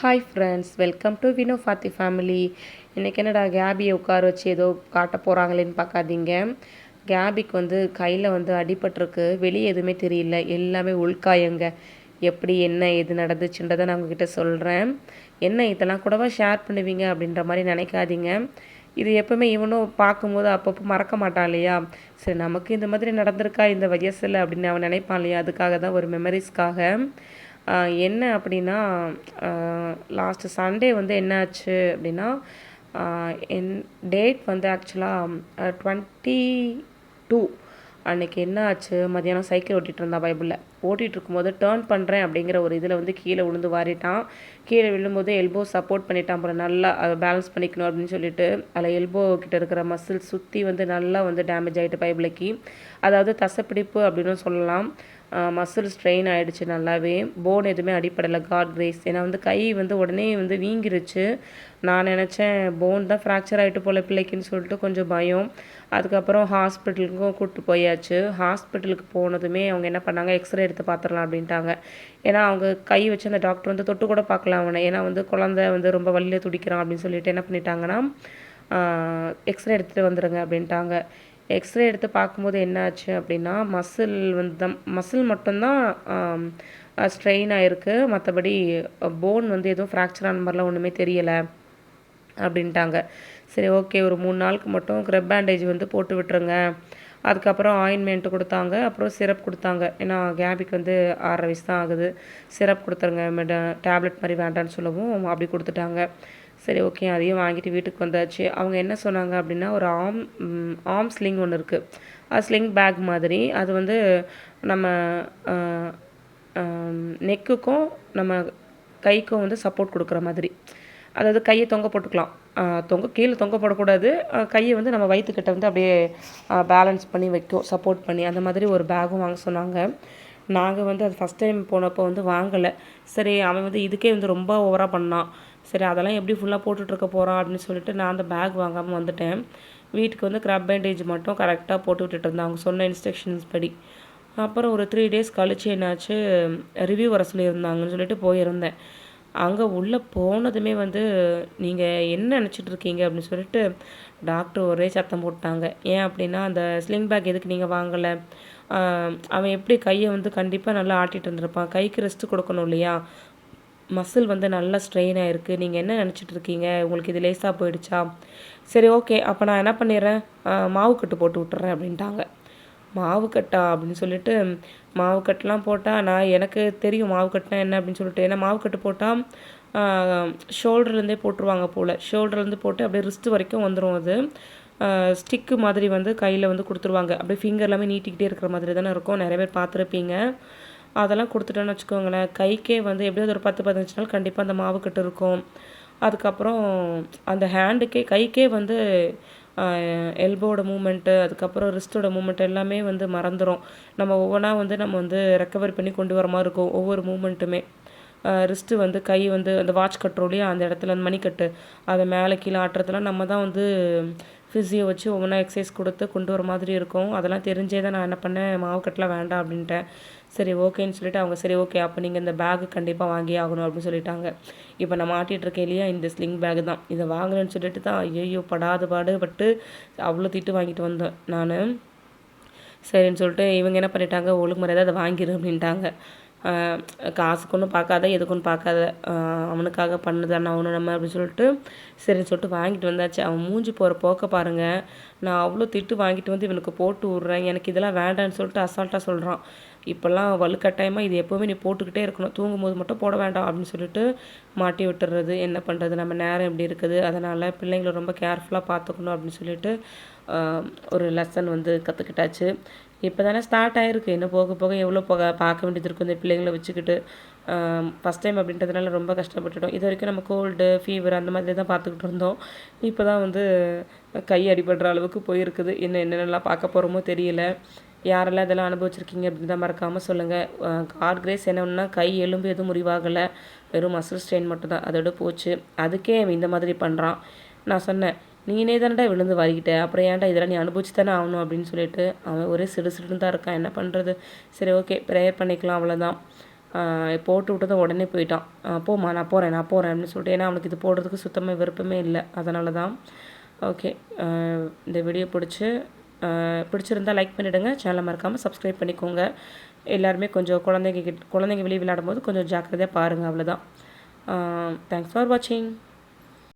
Hi friends, welcome to Vino Fathi family. இன்றைக்கி என்னடா கேபியை உட்கார வச்சு ஏதோ காட்ட போகிறாங்களேன்னு பார்க்காதீங்க. கேபிக்கு கையில் அடிபட்டிருக்கு. வெளியே எதுவுமே தெரியல, எல்லாமே உள்காயங்க. எப்படி என்ன எது நடந்துச்சுன்றதை நான் உங்ககிட்ட சொல்கிறேன். என்ன இதெல்லாம் கூடவா ஷேர் பண்ணுவீங்க அப்படின்ற மாதிரி நினைக்காதீங்க. இது எப்போவுமே இவனும் பார்க்கும்போது அப்பப்போ மறக்க மாட்டான் இல்லையா. சரி, நமக்கு இந்த மாதிரி நடந்திருக்கா இந்த வயசில் அப்படின்னு அவன் நினைப்பான் இல்லையா. அதுக்காக தான், ஒரு மெமரிஸ்க்காக. என்ன அப்படின்னா, லாஸ்ட்டு சண்டே என்னாச்சு அப்படின்னா, என் டேட் ஆக்சுவலாக 22 அன்றைக்கி என்ன ஆச்சு, மதியானம் சைக்கிள் ஓட்டிகிட்டு இருந்தா பைபிளில். ஓட்டிகிட்டு இருக்கும்போது டேர்ன் பண்ணுறேன் அப்படிங்கிற ஒரு இதில் கீழே விழுந்து வாரிட்டான். கீழே விழும்போது எல்போ சப்போர்ட் பண்ணிட்டான். அப்புறம் நல்லா அதை பேலன்ஸ் பண்ணிக்கணும் அப்படின்னு சொல்லிட்டு அதில் எல்போ கிட்ட இருக்கிற மசில் சுற்றி நல்லா டேமேஜ் ஆகிட்டு பைபிளைக்கு. அதாவது தசைப்பிடிப்பு அப்படின்னு சொல்லலாம். மசில் ஸ்ட்ரெயின் ஆகிடுச்சு நல்லாவே. போன் எதுவுமே அடிப்படலை, காட் கிரேஸ். ஏன்னா கை உடனே வீங்கிருச்சு. நான் நினச்சேன் போன் தான் ஃப்ராக்சர் ஆகிட்டு போல் பிள்ளைக்குன்னு சொல்லிட்டு கொஞ்சம் பயம். அதுக்கப்புறம் ஹாஸ்பிட்டலுக்கும் கூப்பிட்டு போயாச்சு. ஹாஸ்பிட்டலுக்கு போனதுமே அவங்க என்ன பண்ணாங்க, எக்ஸ்ரே எடுத்து பார்த்துடலாம் அப்படின்ட்டாங்க. ஏன்னா அவங்க கை வச்சு அந்த டாக்டர் தொட்டு கூட பார்க்கலாம் அவனை. ஏன்னா குழந்தை ரொம்ப வலியில் துடிக்கிறான் அப்படின்னு சொல்லிட்டு என்ன பண்ணிட்டாங்கன்னா, எக்ஸ்ரே எடுத்துகிட்டு வந்துடுங்க அப்படின்ட்டாங்க. எக்ஸ்ரே எடுத்து பார்க்கும்போது என்ன ஆச்சு அப்படின்னா, மசில் மட்டும்தான் ஸ்ட்ரெயின் ஆகிருக்கு. மற்றபடி போன் எதுவும் ஃப்ராக்சர் ஆன மாதிரிலாம் ஒன்றுமே தெரியலை அப்படின்ட்டாங்க. சரி, ஓகே, ஒரு 3 நாளுக்கு மட்டும் க்ரெப் பேண்டேஜ் போட்டு விட்டுருங்க. அதுக்கப்புறம் ஆயின்மெண்ட்டு கொடுத்தாங்க. அப்புறம் சிரப் கொடுத்தாங்க. ஏன்னா கேபிக்கு 6.5 வயசு தான் ஆகுது. சிரப் கொடுத்துருங்க, டேப்லெட் மாதிரி வேண்டான்னு சொல்லவும் அப்படி கொடுத்துட்டாங்க. சரி, ஓகே, அதையும் வாங்கிட்டு வீட்டுக்கு வந்தாச்சு. அவங்க என்ன சொன்னாங்க அப்படின்னா, ஒரு ஆர்ம் ஸ்லிங் ஒன்று இருக்குது. அது ஸ்லிங் பேக் மாதிரி. அது நம்ம நெக்குக்கும் நம்ம கைக்கும் சப்போர்ட் கொடுக்குற மாதிரி. அதாவது கையை தொங்க போட்டுக்கலாம். கீழே தொங்க போடக்கூடாது. கையை நம்ம வயிற்றுக்கிட்ட அப்படியே பேலன்ஸ் பண்ணி வைக்கும், சப்போர்ட் பண்ணி. அந்த மாதிரி ஒரு பேகும் வாங்க சொன்னாங்க. நாங்கள் அது ஃபஸ்ட் டைம் போனப்போ வாங்கலை. சரி, அவன் இதுக்கே ரொம்ப ஓவராக பண்ணான். சரி, அதெல்லாம் எப்படி ஃபுல்லாக போட்டுட்ருக்க போகிறான் அப்படின்னு சொல்லிட்டு நான் அந்த பேக் வாங்காமல் வந்துட்டேன். வீட்டுக்கு க்ராப் பேண்டேஜ் மட்டும் கரெக்டாக போட்டு விட்டுட்டு இருந்தேன் அவங்க சொன்ன இன்ஸ்ட்ரக்ஷன்ஸ் படி. அப்புறம் ஒரு 3 டேஸ் கழிச்சு என்னாச்சு, ரிவ்யூ வர சொல்லியிருந்தாங்கன்னு சொல்லிட்டு போயிருந்தேன். அங்கே உள்ளே போனதுமே நீங்கள் என்ன நினச்சிட்டு இருக்கீங்க அப்படின்னு சொல்லிட்டு டாக்டர் ஒரே சத்தம் போட்டாங்க. ஏன் அப்படின்னா, அந்த ஸ்லிங் பேக் எதுக்கு நீங்கள் வாங்கலை? அவன் எப்படி கையை கண்டிப்பாக நல்லா ஆட்டிகிட்டு இருந்திருப்பான். கைக்கு ரெஸ்ட்டு கொடுக்கணும் இல்லையா. மசில் நல்லா ஸ்ட்ரெயின் ஆகிருக்கு. நீங்கள் என்ன நினச்சிட்டு இருக்கீங்க? உங்களுக்கு இது லேஸாக போயிடுச்சா? சரி, ஓகே, அப்போ நான் என்ன பண்ணிடுறேன், மாவு கட்டு போட்டு விட்டுறேன் அப்படின்ட்டாங்க. மாவு கட்டா அப்படின்னு சொல்லிட்டு, மாவு கட்டுலாம் போட்டால் எனக்கு தெரியும் மாவு கட்டினா என்ன அப்படின்னு சொல்லிட்டு. ஏன்னா மாவு கட்டு போட்டால் ஷோல்டர்லேருந்தே போட்டுருவாங்க போல். ஷோல்டர்லேருந்து போட்டு அப்படியே ரிஸ்ட் வரைக்கும் வந்துடும். அது ஸ்டிக்கு மாதிரி கையில் கொடுத்துருவாங்க. அப்படியே ஃபிங்கர் எல்லாமே நீட்டிக்கிட்டே இருக்கிற மாதிரி தானே இருக்கும். நிறைய பேர் பார்த்துருப்பீங்க. அதெல்லாம் கொடுத்துட்டோன்னு வச்சுக்கோங்களேன், கைக்கே எப்படியாவது ஒரு 10-15 நாள் கண்டிப்பாக அந்த மாவு கட்டு இருக்கும். அதுக்கப்புறம் அந்த ஹேண்டுக்கே கைக்கே எல்போட மூமெண்ட்டு, அதுக்கப்புறம் ரிஸ்ட்டோட மூமெண்ட் எல்லாமே மறந்துடும். நம்ம ஒவ்வொன்றா நம்ம ரெக்கவர் பண்ணி கொண்டு வர மாதிரி இருக்கும் ஒவ்வொரு மூமெண்ட்டுமே. ரிஸ்ட்டு கை அந்த வாட்ச் கட்டுறோலையே அந்த இடத்துல அந்த மணிக்கட்டு அதை மேலே கீழே ஆட்டுறதுலாம் நம்ம தான் ஃபிசியோ வச்சு ஒவ்வொன்றா எக்ஸசைஸ் கொடுத்து கொண்டு வர மாதிரி இருக்கும். அதெல்லாம் தெரிஞ்சே தான் நான் என்ன பண்ணேன், மாவு கட்டலாம் வேண்டாம் அப்படின்ட்டேன். சரி, ஓகேன்னு சொல்லிட்டு அவங்க சரி, ஓகே, அப்போ நீங்கள் இந்த பேகு கண்டிப்பாக வாங்கி ஆகணும் அப்படின்னு சொல்லிட்டாங்க. இப்போ நான் மாட்டிகிட்ருக்கேன் இல்லையா, இந்த ஸ்லிங் பேகு தான். இதை வாங்கணும்னு சொல்லிட்டு தான் ஐயோ படாது பாடுபட்டு அவ்வளோ திட்டு வாங்கிட்டு வந்தேன் நான். சரின்னு சொல்லிட்டு இவங்க என்ன பண்ணிட்டாங்க, ஒழுங்கு முறையாக அதை வாங்கிடு அப்படின்ட்டாங்க. காசுக்கு ஒன்றும் பார்க்காத, எதுக்கு ஒன்றும் பார்க்காத, அவனுக்காக பண்ணுதானே அவனு நம்ம அப்படின்னு சொல்லிட்டு சரின்னு சொல்லிட்டு வாங்கிட்டு வந்தாச்சு. அவன் மூஞ்சி போகிற போக்க பாருங்கள். நான் அவ்வளோ திட்டு வாங்கிட்டு இவனுக்கு போட்டு விட்றேன். எனக்கு இதெல்லாம் வேண்டான்னு சொல்லிட்டு அசால்ட்டாக சொல்கிறான். இப்போல்லாம் வலுக்கட்டாயமாக இது எப்போவுமே நீ போட்டுக்கிட்டே இருக்கணும், தூங்கும்போது மட்டும் போட வேண்டாம் அப்படின்னு சொல்லிட்டு மாட்டி விட்டுறது. என்ன பண்ணுறது, நம்ம நேரம் எப்படி இருக்குது, அதனால் பிள்ளைங்களை ரொம்ப கேர்ஃபுல்லாக பார்த்துக்கணும் அப்படின்னு சொல்லிட்டு ஒரு லெசன் கற்றுக்கிட்டாச்சு. இப்போ தானே ஸ்டார்ட் ஆகிருக்கு. இன்னும் போக போக எவ்வளோ பார்க்க வேண்டியது இருக்கும் இந்த பிள்ளைங்களை வச்சுக்கிட்டு. ஃபஸ்ட் டைம் அப்படின்றதுனால ரொம்ப கஷ்டப்பட்டுட்டோம். இது வரைக்கும் நம்ம கோல்டு, ஃபீவர் அந்த மாதிரி தான் பார்த்துக்கிட்டு இருந்தோம். இப்போ தான் கை அடிபடுற அளவுக்கு போயிருக்குது. இன்னும் என்னென்னலாம் பார்க்க போகிறோமோ தெரியல. யாரெல்லாம் இதெல்லாம் அனுபவிச்சிருக்கீங்க அப்படின்னு தான் மறக்காமல் சொல்லுங்கள். காட் கிரேஸ் என்னன்னா, கை எலும்பு எதுவும் முறிவாகலை, வெறும் மசில் ஸ்ட்ரெயின் மட்டும்தான், அதோட போச்சு. அதுக்கே அவன் இந்த மாதிரி பண்ணுறான். நான் சொன்னேன், நீனே தானடா விழுந்து வாரிக்கிட்ட, அப்புறம் ஏன்டா இதெல்லாம் நீ அனுபவிச்சு தானே ஆகணும் அப்படின்னு சொல்லிட்டு அவன் ஒரே சிடுசிடுன்னு தான் இருக்கான். என்ன பண்ணுறது. சரி, ஓகே, ப்ரேயர் பண்ணிக்கலாம், அவ்வளோதான். போட்டு விட்டதும் உடனே போயிட்டான். போம்மா நான் போகிறேன் அப்படின்னு சொல்லிட்டு. ஏன்னா அவனுக்கு இது போடுறதுக்கு சுத்தமாக விருப்பமே இல்லை. அதனால தான். ஓகே, இந்த வீடியோ பிடிச்சிருந்தால் லைக் பண்ணிவிடுங்க. சேனலை மறக்காமல் சப்ஸ்கிரைப் பண்ணிக்கோங்க. எல்லாருமே கொஞ்சம் குழந்தைங்க வெளியே விளையாடும் போது கொஞ்சம் ஜாக்கிரதையாக பாருங்கள். அவ்வளோதான். தேங்க்ஸ் ஃபார் வாட்சிங்.